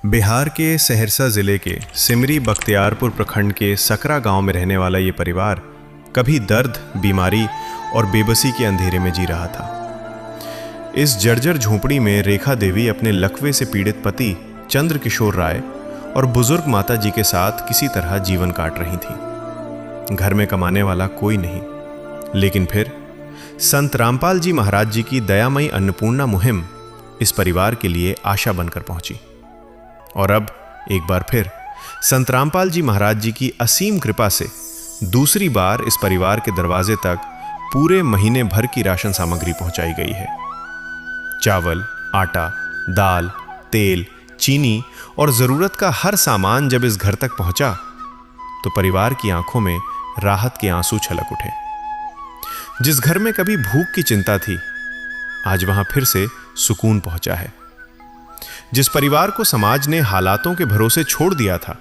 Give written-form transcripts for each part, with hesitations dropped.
बिहार के सहरसा ज़िले के सिमरी बख्तियारपुर प्रखंड के सकरा गांव में रहने वाला ये परिवार कभी दर्द, बीमारी और बेबसी के अंधेरे में जी रहा था। इस जर्जर झोंपड़ी में रेखा देवी अपने लकवे से पीड़ित पति चंद्र किशोर राय और बुजुर्ग माता जी के साथ किसी तरह जीवन काट रही थी। घर में कमाने वाला कोई नहीं, लेकिन फिर संत रामपाल जी महाराज जी की दयामयी अन्नपूर्णा मुहिम इस परिवार के लिए आशा बनकर पहुंची। और अब एक बार फिर संत रामपाल जी महाराज जी की असीम कृपा से दूसरी बार इस परिवार के दरवाजे तक पूरे महीने भर की राशन सामग्री पहुंचाई गई है। चावल, आटा, दाल, तेल, चीनी और जरूरत का हर सामान जब इस घर तक पहुंचा तो परिवार की आंखों में राहत के आंसू छलक उठे। जिस घर में कभी भूख की चिंता थी, आज वहां फिर से सुकून पहुंचा है। जिस परिवार को समाज ने हालातों के भरोसे छोड़ दिया था,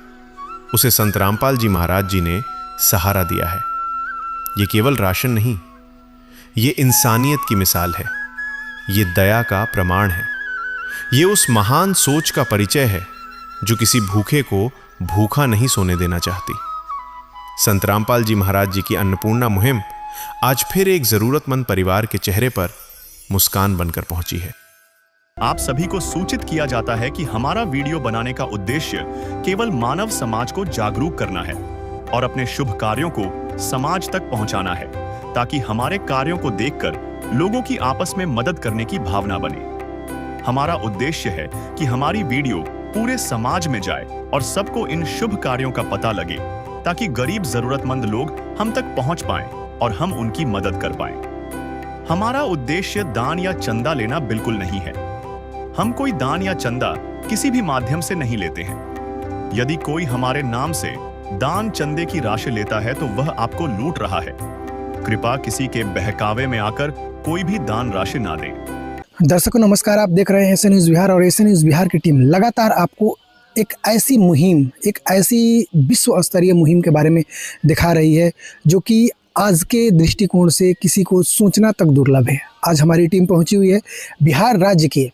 उसे संत रामपाल जी महाराज जी ने सहारा दिया है। ये केवल राशन नहीं, ये इंसानियत की मिसाल है, ये दया का प्रमाण है, ये उस महान सोच का परिचय है जो किसी भूखे को भूखा नहीं सोने देना चाहती। संत रामपाल जी महाराज जी की अन्नपूर्णा मुहिम आज फिर एक जरूरतमंद परिवार के चेहरे पर मुस्कान बनकर पहुंची है। आप सभी को सूचित किया जाता है कि हमारा वीडियो बनाने का उद्देश्य केवल मानव समाज को जागरूक करना है और अपने शुभ कार्यों को समाज तक पहुंचाना है, ताकि हमारे कार्यों को देखकर लोगों की आपस में मदद करने की भावना बने। हमारा उद्देश्य है कि हमारी वीडियो पूरे समाज में जाए और सबको इन शुभ कार्यों का पता लगे, ताकि गरीब जरूरतमंद लोग हम तक पहुंच पाएं और हम उनकी मदद कर पाएं। हमारा उद्देश्य दान या चंदा लेना बिल्कुल नहीं है। हम कोई दान या चंदा किसी भी माध्यम से नहीं लेते हैं। यदि कोई हमारे नाम से दान चंदे की राशि लेता है तो वह आपको लूट रहा है। कृपया किसी के बहकावे में आकर कोई भी दान राशि ना दें। दर्शकों नमस्कार, आप देख रहे हैं एस न्यूज़ बिहार और एस न्यूज़ बिहार की टीम लगातार आपको एक ऐसी मुहिम, एक ऐसी विश्व स्तरीय मुहिम के बारे में दिखा रही है जो कि आज के दृष्टिकोण से किसी को सोचना तक दुर्लभ है। आज हमारी टीम पहुंची हुई है बिहार राज्य के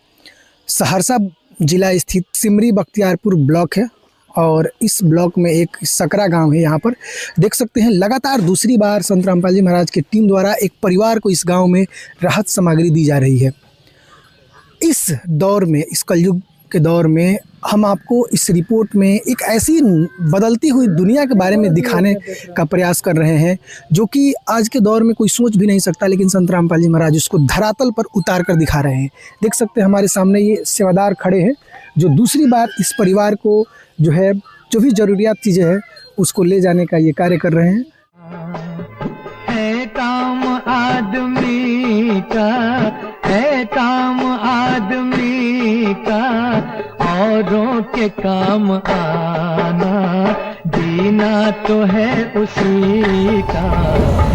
सहरसा जिला स्थित सिमरी बख्तियारपुर ब्लॉक है और इस ब्लॉक में एक सकरा गांव है। यहाँ पर देख सकते हैं लगातार दूसरी बार संत रामपाल जी महाराज की टीम द्वारा एक परिवार को इस गांव में राहत सामग्री दी जा रही है। इस दौर में, इस कलयुग के दौर में हम आपको इस रिपोर्ट में एक ऐसी बदलती हुई दुनिया के बारे में दिखाने का प्रयास कर रहे हैं जो कि आज के दौर में कोई सोच भी नहीं सकता, लेकिन संत रामपाल जी महाराज उसको धरातल पर उतार कर दिखा रहे हैं। देख सकते हैं हमारे सामने ये सेवादार खड़े हैं जो दूसरी बार इस परिवार को जो भी ज़रूरियात चीज़ें हैं उसको ले जाने का ये कार्य कर रहे हैं। है काम आदमी का, है काम आदमी का, औरों के काम आना, जीना तो है उसी का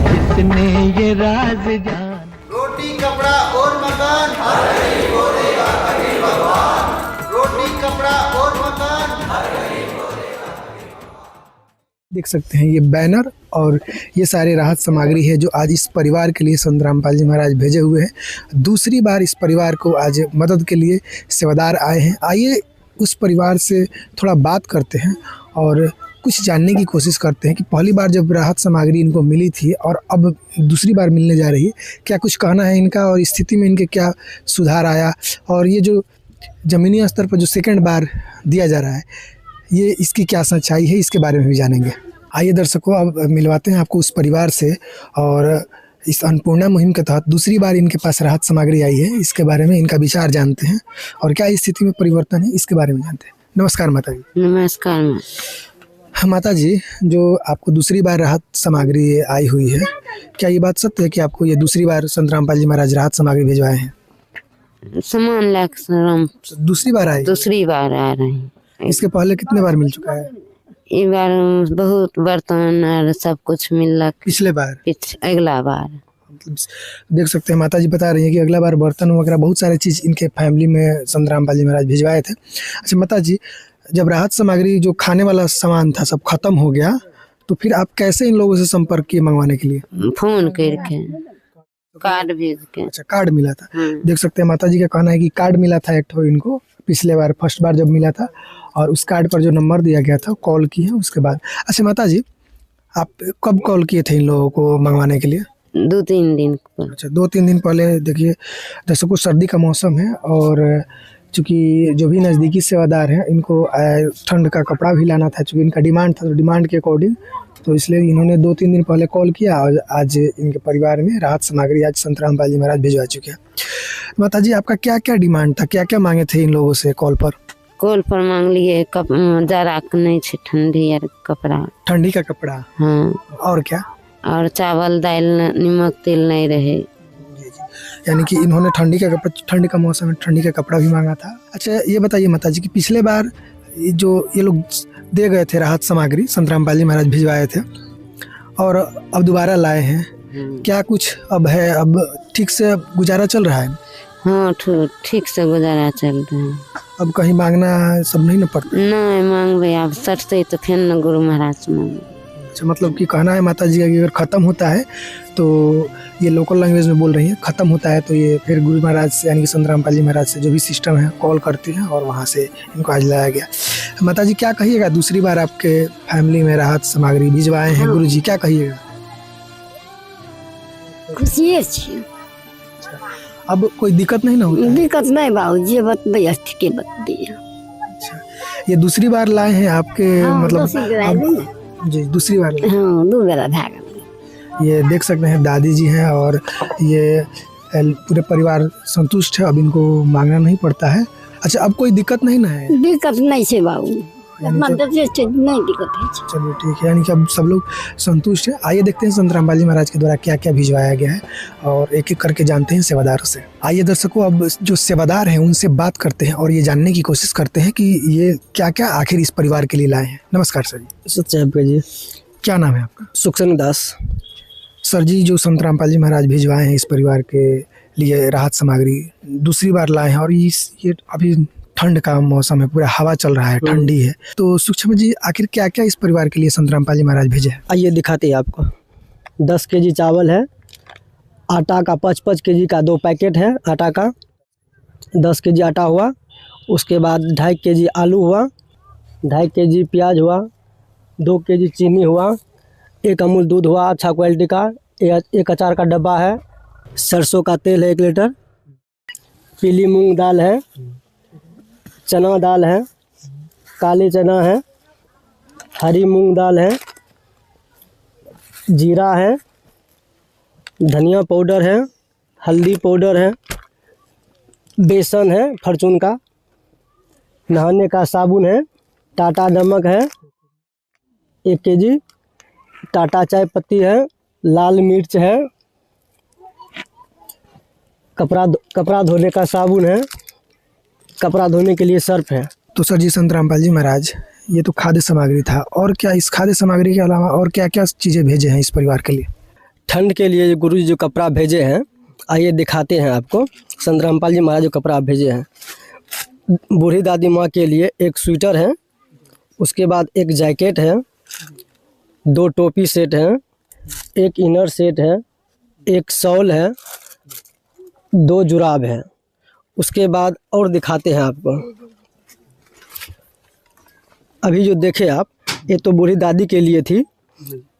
जिसने ये राज जान। रोटी कपड़ा और मकान हर गरीब को देगा कभी भगवान। रोटी कपड़ा और मकान हर गरीब को देगा कभी भगवान। देख सकते हैं ये बैनर और ये सारे राहत सामग्री है जो आज इस परिवार के लिए संत रामपाल जी महाराज भेजे हुए हैं। दूसरी बार इस परिवार को आज मदद के लिए सेवादार आए हैं। आइए उस परिवार से थोड़ा बात करते हैं और कुछ जानने की कोशिश करते हैं कि पहली बार जब राहत सामग्री इनको मिली थी और अब दूसरी बार मिलने जा रही है, क्या कुछ कहना है इनका और स्थिति में इनके क्या सुधार आया, और ये जो ज़मीनी स्तर पर जो सेकंड बार दिया जा रहा है ये इसकी क्या सच्चाई है, इसके बारे में भी जानेंगे। आइए दर्शकों, अब मिलवाते हैं आपको उस परिवार से और इस अन्नपूर्णा मुहिम के तहत दूसरी बार इनके पास राहत सामग्री आई है, इसके बारे में इनका विचार जानते हैं और क्या स्थिति में परिवर्तन है इसके बारे में जानते हैं। नमस्कार माता जी। नमस्कार माता जी, जो आपको दूसरी बार राहत सामग्री आई हुई है, क्या ये बात सत्य है कि आपको ये दूसरी बार संत रामपाल जी महाराज राहत सामग्री भिजवाए हैं? सामान लाकर दूसरी बार आए? दूसरी बार आ रहे हैं। इसके पहले कितने बार मिल चुका है? ये बार बहुत बर्तन और सब कुछ मिला। पिछले बार? अगला बार देख सकते हैं माता जी बता रही है कि अगला बार बर्तन वगैरह बहुत सारे चीज़ इनके फैमिली में संत रामपाल जी महाराज भिजवाए थे। अच्छा माता जी, जब राहत सामग्री जो खाने वाला सामान था सब खत्म हो गया तो फिर आप कैसे इन लोगों से संपर्क किए मंगवाने के लिए? फोन करके, कार्ड भेज के। अच्छा, कार्ड मिला था। देख सकते हैं माता जी का कहना है कि कार्ड मिला था एक ठो इनको पिछले बार, फर्स्ट बार जब मिला था, और उस कार्ड पर जो नंबर दिया गया था कॉल किए उसके बाद। अच्छा माता जी, आप कब कॉल किए थे इन लोगों को मंगवाने के लिए? 2-3 दिन पर। अच्छा, 2-3 दिन पहले। देखिए दर्शकों, सर्दी का मौसम है और चूँकि जो भी नज़दीकी सेवादार हैं इनको ठंड का कपड़ा भी लाना था, चूँकि इनका डिमांड था, तो डिमांड के अकॉर्डिंग तो इसलिए इन्होंने 2-3 दिन पहले कॉल किया और आज इनके परिवार में राहत सामग्री आज संत रामपाल जी महाराज भिजवा चुके हैं। माता जी, आपका क्या क्या डिमांड था, क्या क्या मांगे थे इन लोगों से कॉल पर? कॉल पर मांग लिए जाड़ा के नहीं छे, ठंडी यार कपड़ा। ठंडी का कपड़ा? हाँ। और क्या? और चावल दाल नमक तेल नहीं रहे। यानी कि इन्होंने ठंडी का कपड़ा, ठंडी का मौसम है, ठंडी का कपड़ा भी मांगा था। अच्छा ये बताइए माता जी कि पिछले बार जो ये लोग दे गए थे राहत सामग्री, संत रामपाल जी महाराज भिजवाए थे और अब दोबारा लाए हैं, क्या कुछ अब है, अब ठीक से गुजारा चल रहा है? हाँ, ठीक से गुजारा चल रहा है। अब कहीं मांगना सब नहीं न पड़ता? नहीं मांगबे, अब सटते तो फिर न गुरु महाराज मांग। अच्छा, मतलब कि कहना है माता जी कि अगर ख़त्म होता है तो ये लोकल लैंग्वेज में बोल रही हैं, ख़त्म होता है तो ये फिर गुरु महाराज से यानी कि संत रामपाल जी महाराज से जो भी सिस्टम है कॉल करती हैं और वहाँ से इनको आज लाया गया। माता जी क्या कहिएगा, दूसरी बार आपके फैमिली में राहत सामग्री भिजवाए हैं गुरु जी, क्या कहिएगा? खुशिये छी। अब कोई दिक्कत नहीं ना होता? दिक्कत नहीं बाबू, जे बतबे ठीके बतबे। अच्छा, ये दूसरी बार लाए हैं आपके? मतलब जी दूसरी बार लाए। हाँ, 2 बेरा भए गेल। ये देख सकते हैं दादी जी हैं और ये पूरे परिवार संतुष्ट है, अब इनको मांगना नहीं पड़ता है। अच्छा, अब कोई दिक्कत नहीं ना है? दिक्कत नहीं है बाबू, अपना नहीं दिक्कत है। चलिए ठीक है, यानी कि अब सब लोग संतुष्ट हैं। आइए देखते हैं संत रामपाल जी महाराज के द्वारा क्या क्या भिजवाया गया है और एक एक करके जानते हैं सेवादारों से। आइए दर्शकों, अब जो सेवादार हैं उनसे बात करते हैं और ये जानने की कोशिश करते हैं कि ये क्या क्या आखिर इस परिवार के लिए लाए हैं। नमस्कार सर जी। सच्चा जी। क्या नाम है आपका? सुखचंद्र दास। सर जी, जो संत रामपाल जी महाराज भिजवाए हैं इस परिवार के लिए राहत सामग्री, दूसरी बार लाए हैं और ये अभी ठंड का मौसम है, पूरा हवा चल रहा है, ठंडी है, तो सूक्ष्म जी आखिर क्या क्या इस परिवार के लिए संत रामपाल जी महाराज भेजे हैं? आइए दिखाते हैं आपको। 10 केजी चावल है, आटा का 5-5 केजी का 2 पैकेट है आटा का, 10 केजी आटा हुआ, उसके बाद 2.5 केजी आलू हुआ, 2.5 केजी प्याज हुआ, 2 केजी चीनी हुआ, 1 अमूल दूध हुआ अच्छा क्वालिटी का, एक अचार का डब्बा है, सरसों का तेल है 1 लीटर, पीली मूंग दाल है, चना दाल है, काली चना है, हरी मूंग दाल है, जीरा है, धनिया पाउडर है, हल्दी पाउडर है, बेसन है फॉर्चून का, नहाने का साबुन है, टाटा नमक है 1 केजी, टाटा चाय पत्ती है, लाल मिर्च है, कपड़ा धोने का साबुन है, कपड़ा धोने के लिए सर्फ है। तो सर जी संत रामपाल जी महाराज, ये तो खाद्य सामग्री था, और क्या इस खाद्य सामग्री के अलावा और क्या क्या चीज़ें भेजे हैं इस परिवार के लिए? ठंड के लिए गुरु जी जो कपड़ा भेजे हैं, आइए दिखाते हैं आपको। संत रामपाल जी महाराज जो कपड़ा भेजे हैं, बूढ़ी दादी माँ के लिए 1 स्वेटर है, उसके बाद 1 जैकेट है, 2 टोपी सेट है, 1 इनर सेट है, 1 शॉल है, 2 जुराब है। उसके बाद और दिखाते हैं आपको। अभी जो देखे आप, ये तो बूढ़ी दादी के लिए थी,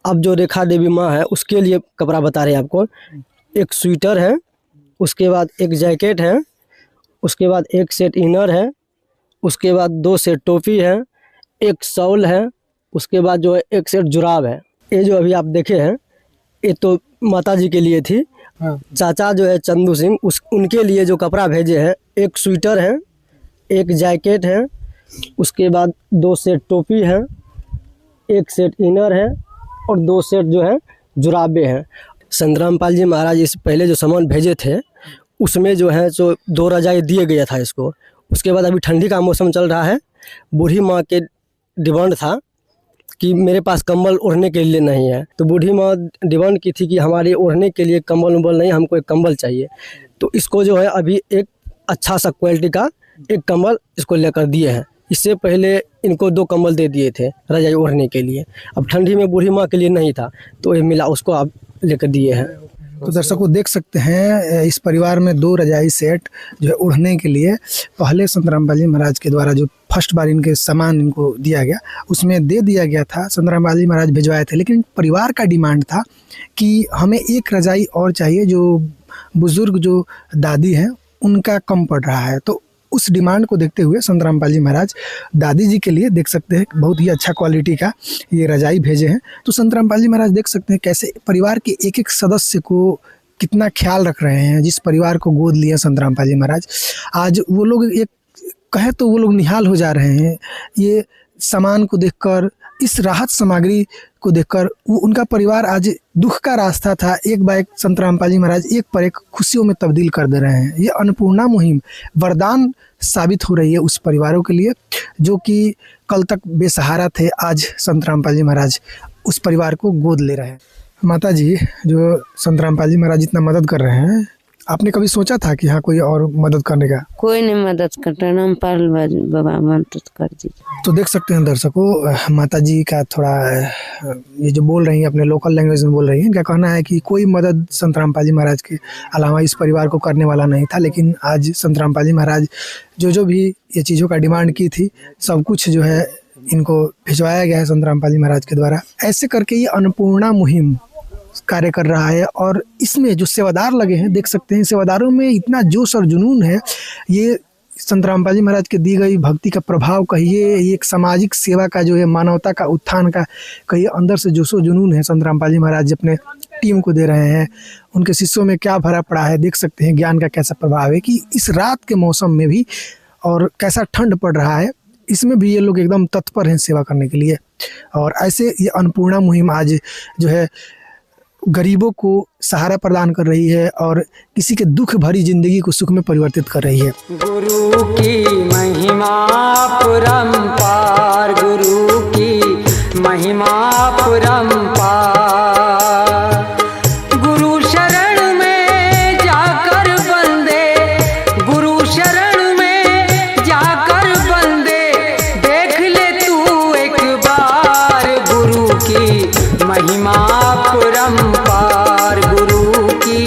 अब जो रेखा देवी माँ है उसके लिए कपड़ा बता रहे हैं आपको। 1 स्वेटर है, उसके बाद 1 जैकेट है, उसके बाद 1 सेट इनर है, उसके बाद 2 सेट टोपी है, 1 शॉल है, उसके बाद जो है 1 सेट जुराब है। ये जो अभी आप देखे हैं ये तो माता जी के लिए थी। चाचा जो है चंदू सिंह, उनके लिए जो कपड़ा भेजे हैं, 1 स्वेटर है, 1 जैकेट है, उसके बाद 2 सेट टोपी है, 1 सेट इनर है और 2 सेट जो है जुराबे हैं। संत रामपाल जी महाराज इस पहले जो सामान भेजे थे उसमें जो है जो 2 रजाई दिए गया था इसको। उसके बाद अभी ठंडी का मौसम चल रहा है, बूढ़ी माँ के डिमांड था कि मेरे पास कंबल ओढ़ने के लिए नहीं है, तो बूढ़ी माँ डिमांड की थी कि हमारे ओढ़ने के लिए कंबल उम्बल नहीं, हमको एक कंबल चाहिए। तो इसको जो है अभी एक अच्छा सा क्वालिटी का एक कंबल इसको लेकर दिए हैं। इससे पहले इनको 2 कंबल दे दिए थे रजाई ओढ़ने के लिए। अब ठंडी में बूढ़ी माँ के लिए नहीं था तो ये मिला, उसको आप लेकर दिए हैं। तो दर्शकों देख सकते हैं इस परिवार में 2 रजाई सेट जो है उड़ने के लिए पहले संत रामपाल जी महाराज के द्वारा जो फर्स्ट बार इनके सामान इनको दिया गया उसमें दे दिया गया था। संत रामपाल जी महाराज भिजवाए थे, लेकिन परिवार का डिमांड था कि हमें एक रजाई और चाहिए, जो बुजुर्ग जो दादी हैं उनका कम पड़ रहा है। तो उस डिमांड को देखते हुए संत रामपाल जी महाराज दादी जी के लिए देख सकते हैं बहुत ही अच्छा क्वालिटी का ये रजाई भेजे हैं। तो संत रामपाल जी महाराज देख सकते हैं कैसे परिवार के एक एक सदस्य को कितना ख्याल रख रहे हैं। जिस परिवार को गोद लिया संत रामपाल जी महाराज, आज वो लोग एक कहे तो वो लोग निहाल हो जा रहे हैं ये सामान को देखकर, इस राहत सामग्री को देखकर। वो उनका परिवार आज दुख का रास्ता था, एक बार एक संत रामपाल जी महाराज एक पर एक खुशियों में तब्दील कर दे रहे हैं। ये अन्नपूर्णा मुहिम वरदान साबित हो रही है उस परिवारों के लिए जो कि कल तक बेसहारा थे। आज संत रामपाल जी महाराज उस परिवार को गोद ले रहे हैं। माता जी, जो संत रामपाल जी महाराज इतना मदद कर रहे हैं, आपने कभी सोचा था कि हाँ कोई और मदद करने का? कोई नहीं मदद करता, रामपाल बाबा मदद कर दीजिए। तो देख सकते हैं दर्शकों, माता जी का थोड़ा ये जो बोल रही हैं अपने लोकल लैंग्वेज में बोल रही हैं, इनका कहना है कि कोई मदद संत रामपाल जी महाराज के अलावा इस परिवार को करने वाला नहीं था। लेकिन आज संत रामपाल जी महाराज जो भी ये चीज़ों का डिमांड की थी सब कुछ जो है इनको भिजवाया गया है संत रामपाल जी महाराज के द्वारा। ऐसे करके ये अन्नपूर्णा मुहिम कार्य कर रहा है और इसमें जो सेवादार लगे हैं देख सकते हैं, सेवादारों में इतना जोश और जुनून है। ये संत रामपाल जी महाराज के दी गई भक्ति का प्रभाव कहिए, ये एक सामाजिक सेवा का जो है, मानवता का उत्थान का कहिए, अंदर से जोशो जुनून है संत रामपाल जी महाराज अपने टीम को दे रहे हैं। उनके शिष्यों में क्या भरा पड़ा है देख सकते हैं, ज्ञान का कैसा प्रभाव है कि इस रात के मौसम में भी और कैसा ठंड पड़ रहा है, इसमें भी ये लोग एकदम तत्पर हैं सेवा करने के लिए। और ऐसे ये अन्नपूर्णा मुहिम आज जो है गरीबों को सहारा प्रदान कर रही है और किसी के दुख भरी जिंदगी को सुख में परिवर्तित कर रही है। गुरु की महिमा परंपार, गुरु की महिमा परंपार। गुरु शरण में जाकर बंदे, गुरु शरण में जाकर बंदे, देख ले तू एक बार गुरु की महिमा परंपार, गुरु की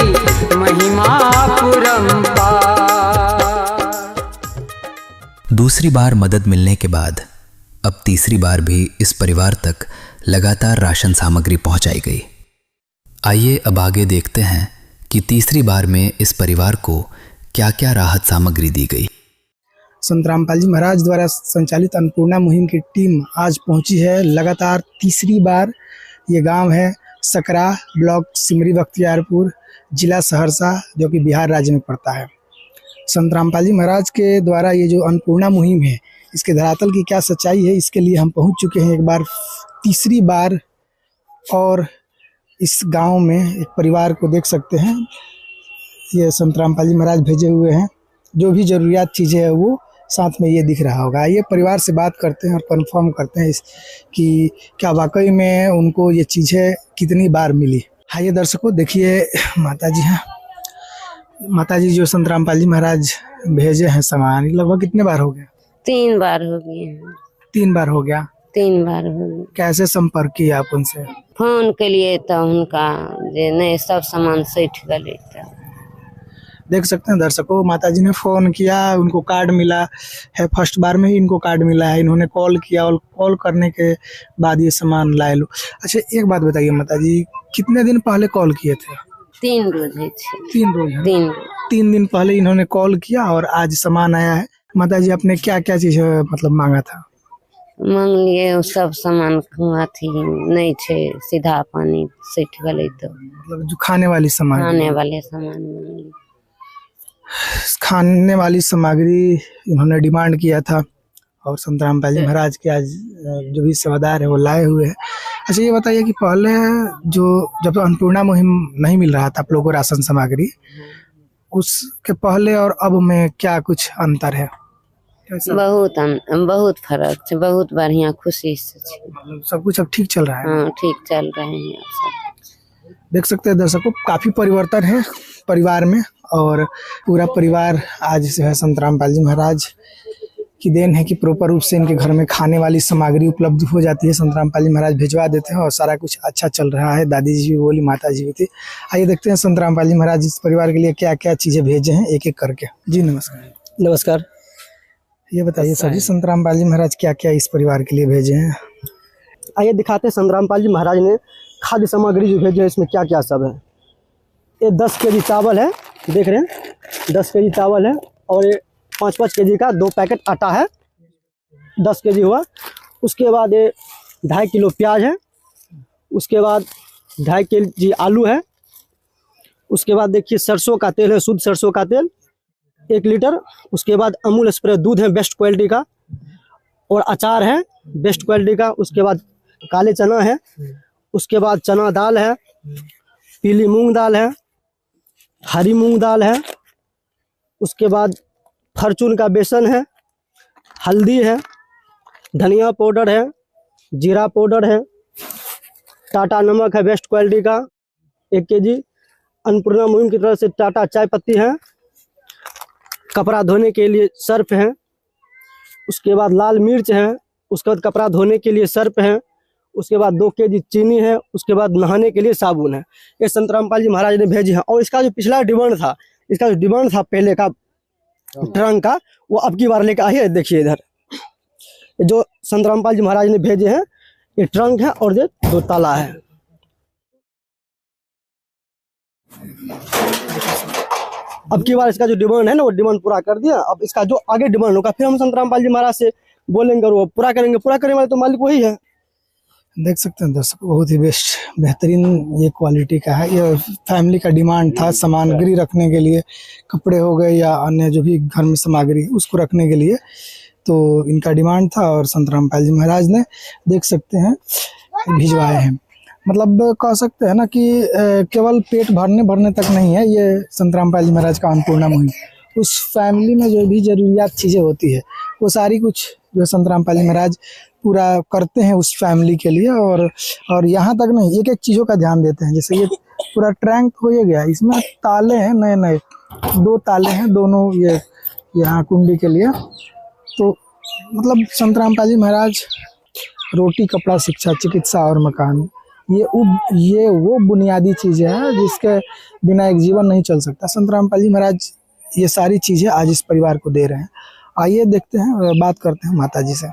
महिमा परंपार। दूसरी बार मदद मिलने के बाद अब तीसरी बार भी इस परिवार तक लगातार राशन सामग्री पहुंचाई गई। आइए अब आगे देखते हैं कि तीसरी बार में इस परिवार को क्या क्या राहत सामग्री दी गई। संत रामपाल जी महाराज द्वारा संचालित अन्नपूर्णा मुहिम की टीम आज पहुंची है लगातार तीसरी बार। ये गांव है सकरा, ब्लॉक सिमरी बख्तियारपुर, जिला सहरसा, जो कि बिहार राज्य में पड़ता है। संत रामपाल जी महाराज के द्वारा ये जो अन्नपूर्णा मुहिम है, इसके धरातल की क्या सच्चाई है, इसके लिए हम पहुंच चुके हैं एक बार तीसरी बार। और इस गांव में एक परिवार को देख सकते हैं, ये संत रामपाल जी महाराज भेजे हुए हैं। जो भी ज़रूरियात चीज़ें हैं वो साथ में ये दिख रहा होगा। ये परिवार से बात करते हैं और कंफर्म करते हैं कि क्या वाकई में उनको ये चीज़ें कितनी बार मिली। हाँ, ये दर्शकों देखिए माता जी हैं, माता जी जो संत रामपाल जी महाराज भेजे हैं सामान, लगभग कितने बार हो गया? 3 बार हो गए हैं। 3 बार हो गया। 3 बार हो गए। कैसे संपर्क किया आप उनसे? फोन के लिए तो उनका जे नहीं सब सामान सैठ गए। देख सकते हैं दर्शकों, माता जी ने फ़ोन किया, उनको कार्ड मिला है। फर्स्ट बार में ही इनको कार्ड मिला है। इन्होंने कॉल किया और कॉल करने के बाद ये सामान लाए लो। अच्छा, एक बात बताइए माता जी, कितने दिन पहले कॉल किए थे? 3 रोज है। 3 रोज है। 3 दिन पहले इन्होंने कॉल किया और आज सामान आया है। माता जी, आपने क्या क्या चीज़ मतलब मांगा था? मांग लिए वो सब सामान थी नहीं छे, सीधा पानी सैठ गए। तो मतलब जो खाने वाली सामान, खाने वाले सामान मांग लिए। खाने वाली सामग्री इन्होंने डिमांड किया था और संत रामपाल जी महाराज के आज जो भी सेवादार है वो लाए हुए हैं। अच्छा, ये बताइए कि पहले जो जब अन्नपूर्णा मुहिम नहीं मिल रहा था आप लोगों को राशन सामग्री, उसके पहले और अब में क्या कुछ अंतर है? बहुत फर्क है, बहुत बढ़िया, खुशी से। मतलब सब कुछ अब ठीक चल रहा है? हाँ, ठीक चल रहे हैं सब कुछ। देख सकते हैं दर्शकों, काफ़ी परिवर्तन है परिवार में और पूरा परिवार आज जो है संत रामपाल जी महाराज की देन है कि प्रॉपर रूप से इनके घर में खाने वाली सामग्री उपलब्ध हो जाती है। संत रामपाल जी महाराज भिजवा देते हैं और सारा कुछ अच्छा चल रहा है। दादी जी भी बोली, माता जी भी थी। आइए देखते हैं संत रामपाल जी महाराज इस परिवार के लिए क्या क्या चीज़ें भेजे हैं एक एक करके। जी नमस्कार। नमस्कार। ये बताइए सर जी, संत रामपाल जी महाराज क्या क्या इस परिवार के लिए भेजे हैं? आइए दिखाते हैं संत रामपाल जी महाराज ने खाद्य सामग्री जो भेजे है इसमें क्या क्या सब है। ये 10 केजी चावल है, देख रहे हैं 10 केजी चावल है, और ये 5-5 केजी का 2 पैकेट आटा है, 10 केजी हुआ। उसके बाद ये 2.5 किलो प्याज है, उसके बाद 2.5 केजी आलू है, उसके बाद देखिए सरसों का तेल है, शुद्ध सरसों का तेल 1 लीटर, उसके बाद अमूल स्प्रे दूध है बेस्ट क्वालिटी का, और अचार है बेस्ट क्वालिटी का। उसके बाद काले चना है, उसके बाद चना दाल है, पीली मूंग दाल है, हरी मूंग दाल है, उसके बाद फॉर्चून का बेसन है, हल्दी है, धनिया पाउडर है, जीरा पाउडर है, टाटा नमक है बेस्ट क्वालिटी का 1 केजी, अन्नपूर्णा मुहिम की तरफ से टाटा चाय पत्ती है, कपड़ा धोने के लिए सर्फ है, उसके बाद लाल मिर्च है, उसके बाद कपड़ा धोने के लिए सर्फ है, उसके बाद 2 केजी चीनी है, उसके बाद नहाने के लिए साबुन है। ये संत रामपाल जी महाराज ने भेजे हैं। और इसका जो पिछला डिमांड था, पहले का ट्रंक का, वो अब की बार लेकर आइए। देखिए इधर जो संत रामपाल जी महाराज ने भेजे हैं, ये ट्रंक है और ये 2 ताला है। अब की बार इसका जो डिमांड है ना, वो डिमांड पूरा कर दिया। अब इसका जो आगे डिमांड होगा फिर हम संत रामपाल जी महाराज से बोलेंगे और वो पूरा करेंगे। पूरा करने वाले तो मालिक वही है। देख सकते हैं दर्शक, बहुत ही बेहतरीन ये क्वालिटी का है। ये फैमिली का डिमांड था सामग्री रखने के लिए, कपड़े हो गए या अन्य जो भी घर में सामग्री उसको रखने के लिए, तो इनका डिमांड था और संत रामपाल जी महाराज ने देख सकते हैं भिजवाए हैं। मतलब कह सकते हैं ना कि केवल पेट भरने तक नहीं है ये संत रामपाल जी महाराज का अन्नपूर्णा मुहिम। उस फैमिली में जो भी जरूरियात चीज़ें होती है वो सारी कुछ जो संत रामपाल जी महाराज पूरा करते हैं उस फैमिली के लिए। और यहाँ तक नहीं, एक एक चीज़ों का ध्यान देते हैं। जैसे ये पूरा ट्रंक हो गया, इसमें ताले हैं नए 2 ताले हैं, दोनों ये यहाँ कुंडी के लिए। तो मतलब संत रामपाल जी महाराज रोटी, कपड़ा, शिक्षा, चिकित्सा और मकान, ये वो बुनियादी चीज़ें हैं जिसके बिना एक जीवन नहीं चल सकता। संत रामपाल जी महाराज ये सारी चीज़ें आज इस परिवार को दे रहे हैं। आइए देखते हैं, बात करते हैं माता जी से।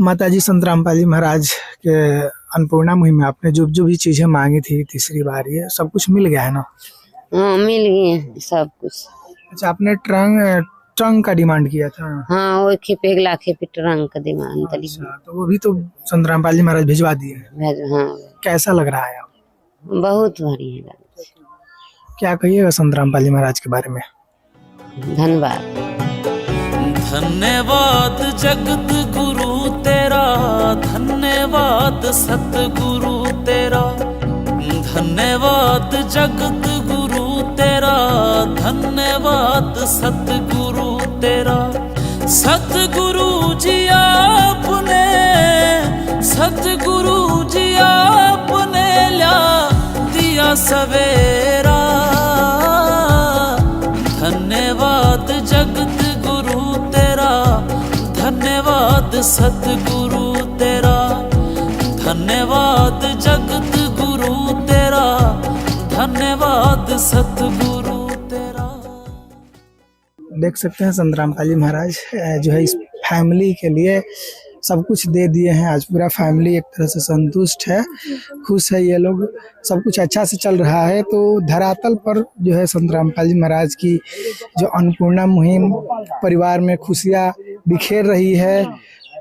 माता जी, संत रामपाल जी महाराज के अन्नपूर्णा मुहिम में आपने जो भी चीज़ें मांगी थी तीसरी बार, ये सब कुछ मिल गया है ना? हाँ मिल गए सब कुछ। अच्छा, आपने ट्रंक का डिमांड किया था? हाँ, वो खेपे 1 लाख पे ट्रंक का डिमांड था। तो वो भी तो संत रामपाल जी महाराज भिजवा दिए? हाँ। कैसा लग रहा है? बहुत बढ़िया। क्या कहिएगा संत रामपाल जी महाराज के बारे में? धन्यवाद। धन्यवाद जगत गुरु तेरा, धन्यवाद सतगुरु तेरा, धन्यवाद जगत गुरु तेरा, धन्यवाद सतगुरु तेरा। सतगुरु जी आपने, सतगुरु जी आपने ला दिया सवेरा। धन्यवाद जगत गुरु तेरा, धन्यवाद सतगुरु तेरा, धन्यवाद जगत गुरु तेरा, धन्यवाद सतगुरु तेरा। देख सकते हैं संत रामपाल जी महाराज जो है इस फैमिली के लिए सब कुछ दे दिए हैं। आज पूरा फैमिली एक तरह से संतुष्ट है, खुश है। ये लोग सब कुछ अच्छा से चल रहा है। तो धरातल पर जो है संत रामपाल जी महाराज की जो अन्नपूर्णा मुहिम परिवार में खुशियाँ बिखेर रही है।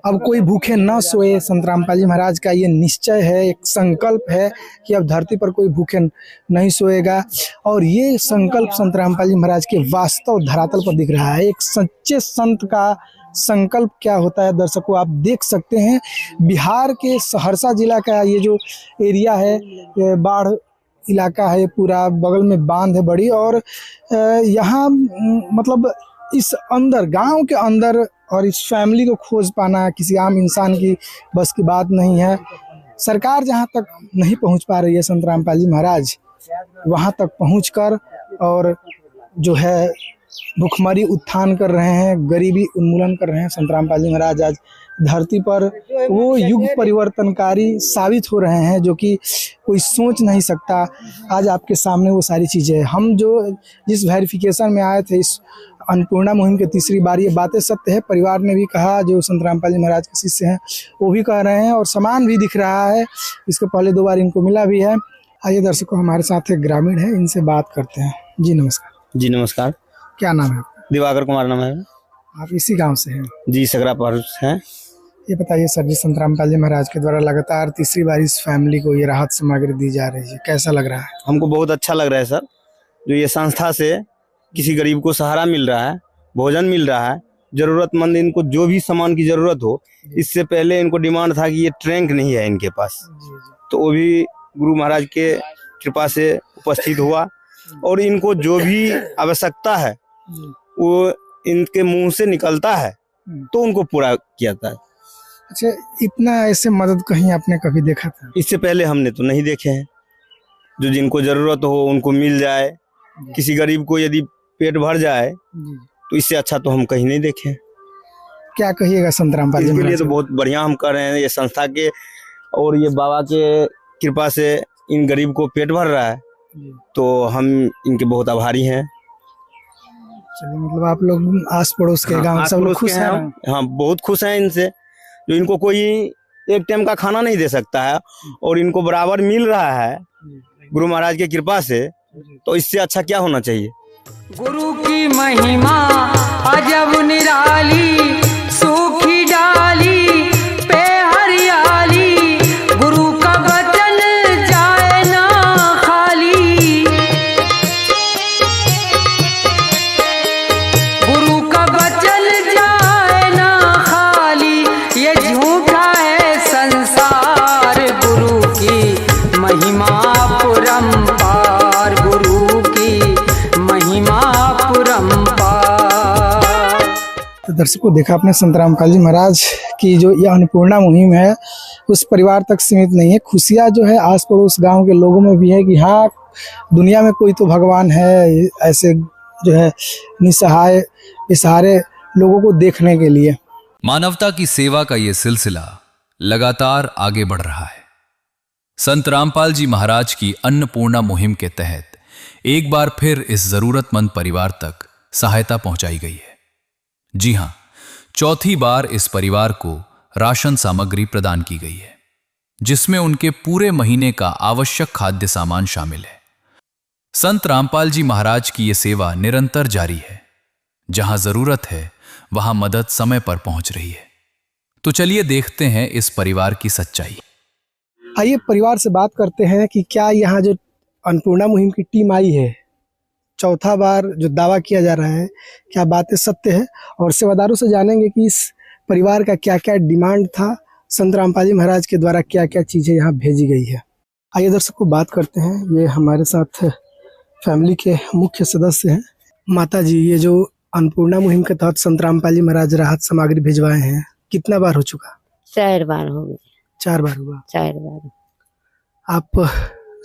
अब कोई भूखे न सोए, संत रामपाल जी महाराज का ये निश्चय है, एक संकल्प है कि अब धरती पर कोई भूखे नहीं सोएगा। और ये संकल्प संत रामपाल जी महाराज के वास्तव धरातल पर दिख रहा है। एक सच्चे संत का संकल्प क्या होता है दर्शकों, आप देख सकते हैं। बिहार के सहरसा जिला का ये जो एरिया है, बाढ़ इलाका है, पूरा बगल में बांध है बड़ी, और यहाँ मतलब इस अंदर गांव के अंदर और इस फैमिली को खोज पाना किसी आम इंसान की बस की बात नहीं है। सरकार जहां तक नहीं पहुंच पा रही है, संत रामपाल जी महाराज वहां तक पहुंचकर और जो है भुखमरी उत्थान कर रहे हैं, गरीबी उन्मूलन कर रहे हैं। संत रामपाल जी महाराज आज धरती पर वो युग परिवर्तनकारी साबित हो रहे हैं जो कि कोई सोच नहीं सकता। आज आपके सामने वो सारी चीज़ें, हम जो जिस वेरिफिकेशन में आए थे इस अन्नपूर्णा मुहिम की तीसरी बार, ये बातें सत्य है। परिवार ने भी कहा, जो संत रामपाल जी महाराज के शिष्य हैं वो भी कह रहे हैं, और सामान भी दिख रहा है। इसके पहले 2 बार इनको मिला भी है। आइए दर्शकों, हमारे साथ एक ग्रामीण है, इनसे बात करते हैं। जी नमस्कार। जी नमस्कार। क्या नाम है आपका? दिवाकर कुमार नाम है। आप इसी गांव से हैं? जी, सकरा पर हैं। ये बताइए सर जी, संत रामपाल जी महाराज के द्वारा लगातार तीसरी बार इस फैमिली को ये राहत सामग्री दी जा रही है, कैसा लग रहा है? हमको बहुत अच्छा लग रहा है सर, जो ये संस्था से किसी गरीब को सहारा मिल रहा है, भोजन मिल रहा है, जरूरतमंद इनको जो भी सामान की जरूरत हो। इससे पहले इनको डिमांड था कि ये ट्रैंक नहीं है इनके पास, तो वो भी गुरु महाराज के कृपा से उपस्थित हुआ, और इनको जो भी आवश्यकता है वो इनके मुंह से निकलता है तो उनको पूरा किया जाता है। अच्छा, इतना ऐसे मदद कहीं आपने कभी देखा था? इससे पहले हमने तो नहीं देखे हैं। जो जिनको जरूरत हो उनको मिल जाए, किसी गरीब को यदि पेट भर जाए, तो इससे अच्छा तो हम कहीं नहीं देखे। क्या कहिएगा संत रामपाल जी? इसके लिए तो बहुत बढ़िया हम कर रहे हैं ये संस्था के, और ये बाबा के कृपा से इन गरीब को पेट भर रहा है, तो हम इनके बहुत आभारी हैं। चलिए, मतलब आप लोग आस पड़ोस के गांव सब लोग खुश हैं? हाँ, बहुत खुश हैं इनसे। जो इनको कोई एक टाइम का खाना नहीं दे सकता है और इनको बराबर मिल रहा है गुरु महाराज की कृपा से, तो इससे अच्छा क्या होना चाहिए। गुरु की महिमा अजब निराली, सूखी डाली पे हरियाली, गुरु का वचन जाए ना खाली, गुरु का वचन जाए ना खाली, ये झूठा है संसार, गुरु की महिमा परंपार, गुरु की महिमा परंपार। तो दर्शकों, देखा आपने संत रामपाल जी महाराज की जो ये अन्नपूर्णा मुहिम है उस परिवार तक सीमित नहीं है। खुशियाँ जो है आस पड़ोस गांव के लोगों में भी है कि हाँ, दुनिया में कोई तो भगवान है, ऐसे जो है निसहाय बेसहारे लोगों को देखने के लिए। मानवता की सेवा का ये सिलसिला लगातार आगे बढ़ रहा है। संत रामपाल जी महाराज की अन्नपूर्णा मुहिम के तहत एक बार फिर इस जरूरतमंद परिवार तक सहायता पहुंचाई गई है। जी हां, चौथी बार इस परिवार को राशन सामग्री प्रदान की गई है, जिसमें उनके पूरे महीने का आवश्यक खाद्य सामान शामिल है। संत रामपाल जी महाराज की यह सेवा निरंतर जारी है। जहां जरूरत है वहां मदद समय पर पहुंच रही है। तो चलिए देखते हैं इस परिवार की सच्चाई। आइए परिवार से बात करते हैं कि क्या यहाँ जो अन्नपूर्णा मुहिम की टीम आई है, चौथा बार जो दावा किया जा रहा है, क्या बातें सत्य है? और सेवादारों से जानेंगे कि इस परिवार का क्या क्या डिमांड था, संत रामपाल जी महाराज के द्वारा क्या क्या चीज़ें यहाँ भेजी गई है। आइए दर्शकों, बात करते हैं। ये हमारे साथ फैमिली के मुख्य सदस्य हैं। माता जी, ये जो अन्नपूर्णा मुहिम के तहत संत रामपाल जी महाराज राहत सामग्री भिजवाए हैं, कितना बार हो चुका? 4 बार हो गए। 4 बार हुआ? 4 बार। आप